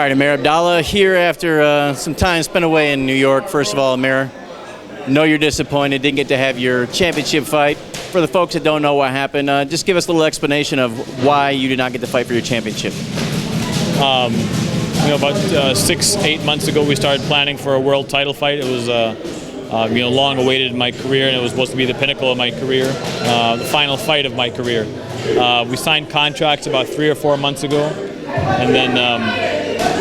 right, Amer Abdallah here after some time spent away in New York. First of all, Amer, know you're disappointed, didn't get to have your championship fight. For the folks that don't know what happened, just give us a little explanation of why you did not get to fight for your championship. About 6-8 months ago, we started planning for a world title fight. It was long awaited in my career, and it was supposed to be the pinnacle of my career, the final fight of my career. We signed contracts about 3 or 4 months ago, and then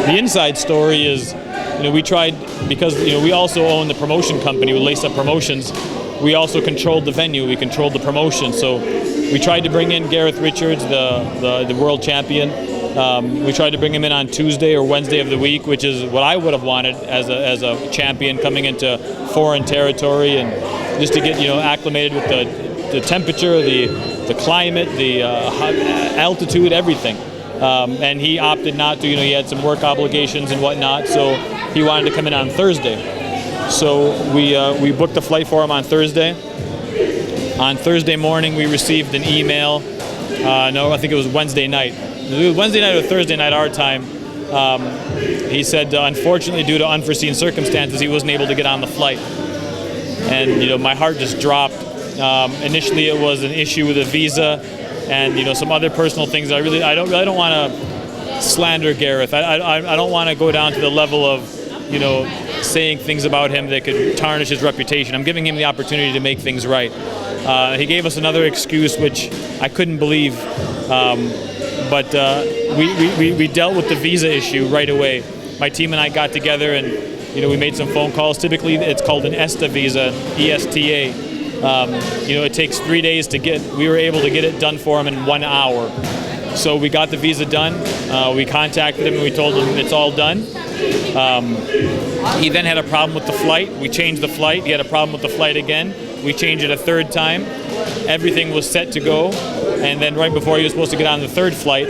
the inside story is, we tried, because we also own the promotion company with Lace Up Promotions. We also controlled the venue, we controlled the promotion. So we tried to bring in Gareth Richards, the world champion. We tried to bring him in on Tuesday or Wednesday of the week, which is what I would have wanted as a champion coming into foreign territory, and just to get acclimated with the temperature, the climate, the altitude, everything. And he opted not to. He had some work obligations and whatnot, so he wanted to come in on Thursday. So we booked a flight for him on Thursday. On Thursday morning, we received an email. I think it was Wednesday night. Wednesday night or Thursday night our time. He said, unfortunately, due to unforeseen circumstances, he wasn't able to get on the flight. And my heart just dropped. Initially, it was an issue with a visa, and some other personal things. I don't want to slander Gareth. I don't want to go down to the level of saying things about him that could tarnish his reputation. I'm giving him the opportunity to make things right. He gave us another excuse, which I couldn't believe. But we dealt with the visa issue right away. My team and I got together, and we made some phone calls. Typically, it's called an ESTA visa, ESTA. It takes 3 days to get. We were able to get it done for him in 1 hour. So we got the visa done. We contacted him and we told him it's all done. He then had a problem with the flight. We changed the flight. He had a problem with the flight again. We changed it a third time. Everything was set to go. And then right before he was supposed to get on the third flight,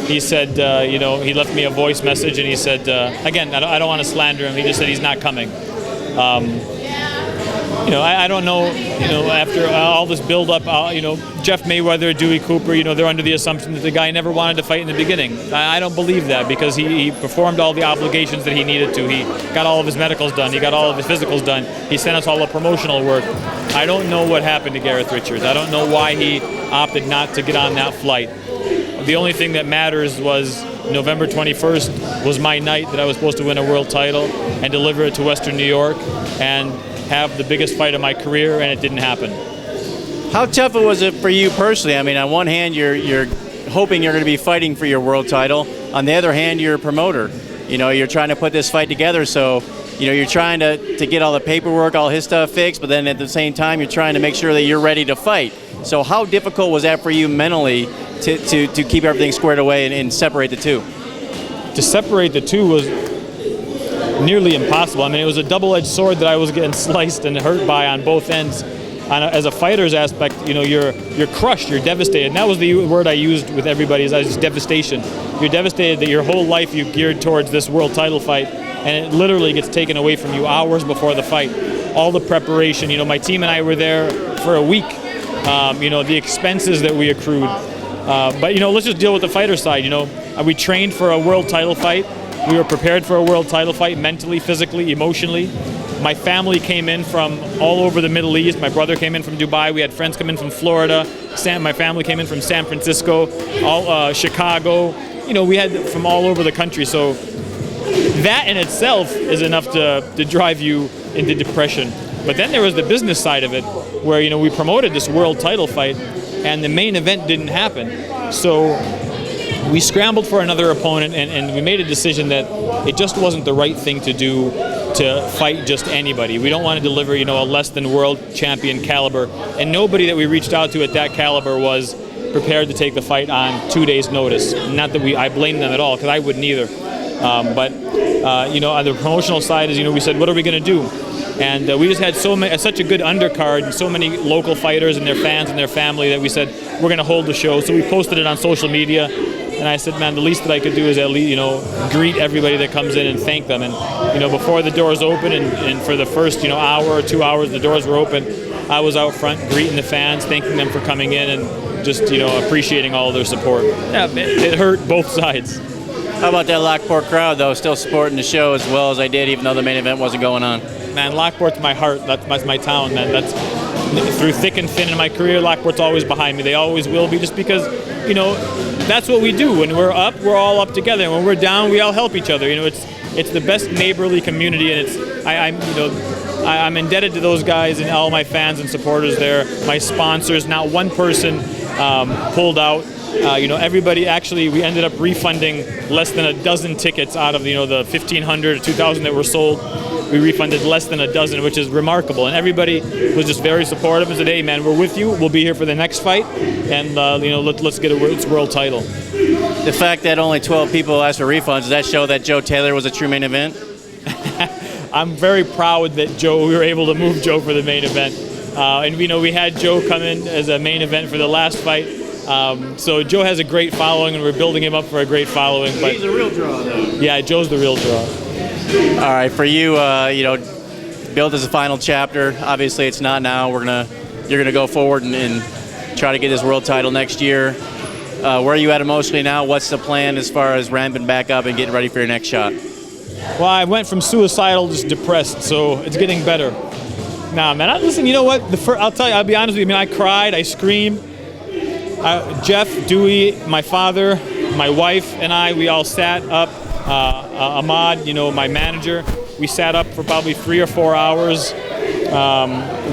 he said, he left me a voice message, and he said, again, I don't want to slander him. He just said he's not coming. I don't know, after all this build-up, Jeff Mayweather, Dewey Cooper, they're under the assumption that the guy never wanted to fight in the beginning. I don't believe that, because he performed all the obligations that he needed to. He got all of his medicals done. He got all of his physicals done. He sent us all the promotional work. I don't know what happened to Gareth Richards. I don't know why he opted not to get on that flight. The only thing that matters was November 21st was my night that I was supposed to win a world title and deliver it to Western New York and have the biggest fight of my career, and it didn't happen. How tough was it for you personally? I mean, on one hand, you're hoping you're going to be fighting for your world title. On the other hand, you're a promoter. You're trying to put this fight together, so you're trying to get all the paperwork, all his stuff fixed, but then at the same time, you're trying to make sure that you're ready to fight. So how difficult was that for you mentally to keep everything squared away and separate the two? To separate the two was nearly impossible. I mean, it was a double-edged sword that I was getting sliced and hurt by on both ends. As a fighter's aspect, you're crushed, you're devastated. And that was the word I used with everybody, is devastation. You're devastated that your whole life you geared towards this world title fight, and it literally gets taken away from you hours before the fight. All the preparation, my team and I were there for a week. The expenses that we accrued. But let's just deal with the fighter side. We trained for a world title fight. We were prepared for a world title fight mentally, physically, emotionally. My family came in from all over the Middle East. My brother came in from Dubai. We had friends come in from Florida. My family came in from San Francisco, Chicago. We had from all over the country. So that in itself is enough to drive you into depression. But then there was the business side of it, where we promoted this world title fight, and the main event didn't happen. So we scrambled for another opponent, and we made a decision that it just wasn't the right thing to do to fight just anybody. We don't want to deliver, a less than world champion caliber, and nobody that we reached out to at that caliber was prepared to take the fight on 2 days' notice. Not that I blame them at all, because I wouldn't either. But on the promotional side, we said, what are we going to do? And we just had such a good undercard, and so many local fighters and their fans and their family, that we said, we're going to hold the show. So we posted it on social media, and I said, man, the least that I could do is at least, greet everybody that comes in and thank them. And, before the doors open, and for the first, hour or 2 hours the doors were open, I was out front greeting the fans, thanking them for coming in, and just, appreciating all their support. Yeah, it hurt both sides. How about that Lockport crowd, though, still supporting the show as well as I did, even though the main event wasn't going on? Man, Lockport's my heart. That's my town, man. That's through thick and thin in my career. Lockport's always behind me. They always will be, just because, you know, that's what we do. When we're up, we're all up together, and when we're down, we all help each other. You know, it's the best neighborly community, and I'm indebted to those guys and all my fans and supporters there. My sponsors. Not one person pulled out. Everybody, actually, we ended up refunding less than a dozen tickets out of the 1,500 or 2,000 that were sold. We refunded less than a dozen, which is remarkable. And everybody was just very supportive and said, "Hey, man, we're with you. We'll be here for the next fight, and let's get its world title." The fact that only 12 people asked for refunds, does that show that Joe Taylor was a true main event? I'm very proud that we were able to move Joe for the main event. And we had Joe come in as a main event for the last fight. So Joe has a great following, and we're building him up for a great following. But he's a real draw, though. Yeah, Joe's the real draw. All right, for you, build as a final chapter. Obviously, it's not now. You're gonna go forward and try to get this world title next year. Where are you at emotionally now? What's the plan as far as ramping back up and getting ready for your next shot? Well, I went from suicidal to depressed, so it's getting better. Nah, man. Listen, you know what? I'll tell you. I'll be honest with you. I cried. I screamed. Jeff, Dewey, my father, my wife, and we all sat up. Ahmad, my manager, we sat up for probably 3 or 4 hours.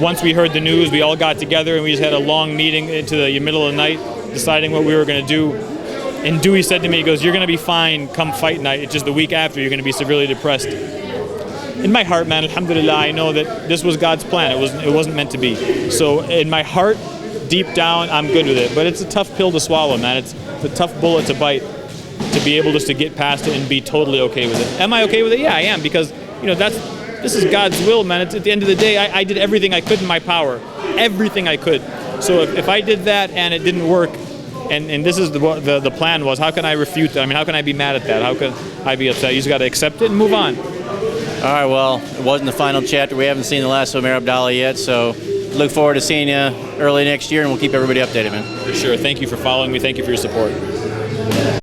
Once we heard the news, we all got together and we just had a long meeting into the middle of the night, deciding what we were going to do. And Dewey said to me, he goes, "You're going to be fine come fight night. It's just the week after you're going to be severely depressed." In my heart, man, alhamdulillah, I know that this was God's plan. It wasn't meant to be. So in my heart, deep down, I'm good with it. But it's a tough pill to swallow, man. It's a tough bullet to bite, to be able just to get past it and be totally okay with it. Am I okay with it? Yeah, I am, because this is God's will, man. It's, at the end of the day, I did everything I could in my power, everything I could. So if I did that and it didn't work, and this is the plan was, how can I refute that? I mean, how can I be mad at that? How can I be upset? You just got to accept it and move on. All right, well, it wasn't the final chapter. We haven't seen the last of Amer Abdallah yet, so look forward to seeing you early next year, and we'll keep everybody updated, man. For sure. Thank you for following me. Thank you for your support.